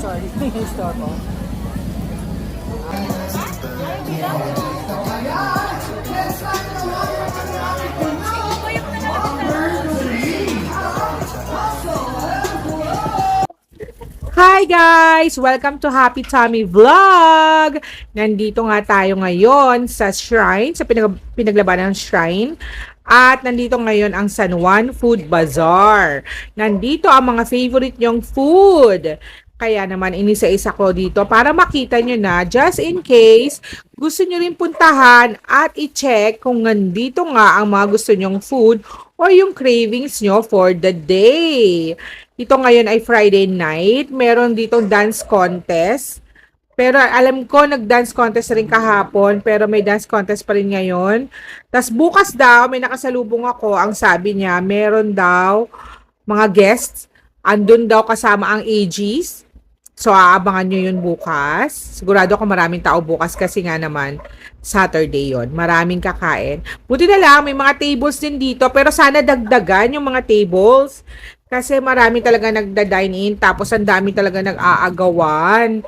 sorry. Store ko. Hi guys! Welcome to Happy Tummy Vlog! Nandito nga tayo ngayon sa shrine, sa pinaglabanan ng shrine. At nandito ngayon ang San Juan Food Bazaar. Nandito ang mga favorite nyong food. Kaya naman inisa-isa ko dito para makita nyo na just in case gusto nyo rin puntahan at i-check kung nandito nga ang mga gusto nyong food o yung cravings nyo for the day. Ito ngayon ay Friday night. Meron ditong dance contest. Pero alam ko nag-dance contest rin kahapon, pero may dance contest pa rin ngayon. Tapos bukas daw, may nakasalubong ako. Ang sabi niya, meron daw mga guests. Andun daw kasama ang AGs. So, aabangan nyo yun bukas. Sigurado ako maraming tao bukas kasi nga naman Saturday yon. Maraming kakain. Buti na lang, may mga tables din dito. Pero sana dagdagan yung mga tables. Kasi marami talaga nagda-dine in. Tapos ang dami talaga nag-aagawan.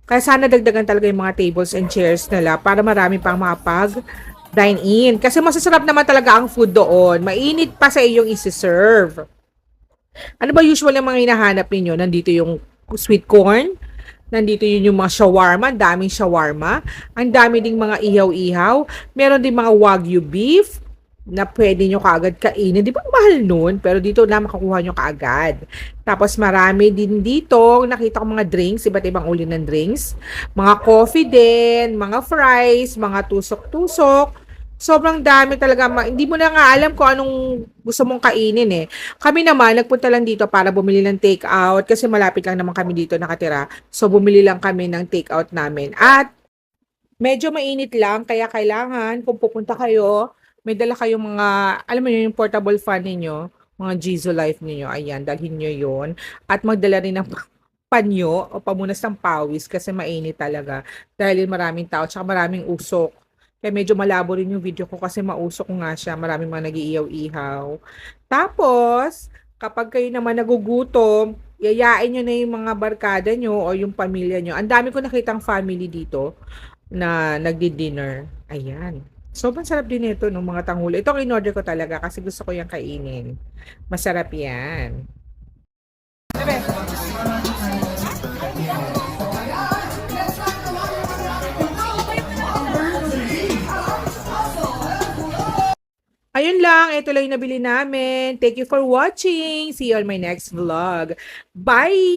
Kaya sana dagdagan talaga yung mga tables and chairs nila para marami pang makapag-dine in. Kasi masasarap naman talaga ang food doon. Mainit pa sa iyong isi-serve. Ano ba usually ang mga hinahanap ninyo? Nandito yung sweet corn. Nandito yun yung mga shawarma. Ang daming shawarma. Ang dami ding mga ihaw-ihaw. Meron din mga wagyu beef na pwede nyo kaagad kainin. Di ba mahal nun? Pero dito na makakuha nyo kaagad. Tapos marami din dito. Nakita ko mga drinks. Iba't ibang uli ng drinks. Mga coffee din. Mga fries. Mga tusok-tusok. Sobrang dami talaga. Hindi mo na nga alam kung anong gusto mong kainin eh. Kami naman, nagpunta lang dito para bumili ng take-out kasi malapit lang naman kami dito nakatira. So, bumili lang kami ng take-out namin. At medyo mainit lang, kaya kailangan kung pupunta kayo, may dala kayong mga, alam mo yun, yung portable fan ninyo, mga Jizo Life ninyo. Ayan, dalhin nyo yun. At magdala rin ng panyo o pamunas ng pawis kasi mainit talaga. Dahil maraming tao, tsaka maraming usok. Kaya medyo malabo rin yung video ko kasi mausok nga siya. Maraming mga nag-iiyaw-ihaw. Tapos, kapag kayo naman nagugutom, yayain nyo na yung mga barkada nyo o yung pamilya nyo. Ang dami ko nakitang family dito na nagdi-dinner. Ayan. Sobrang sarap din ito ng mga tanghuli. Ito in-order ko talaga kasi gusto ko yung kainin. Masarap yan. Ayun lang, ito lang yung nabili namin. Thank you for watching. See you on my next vlog. Bye!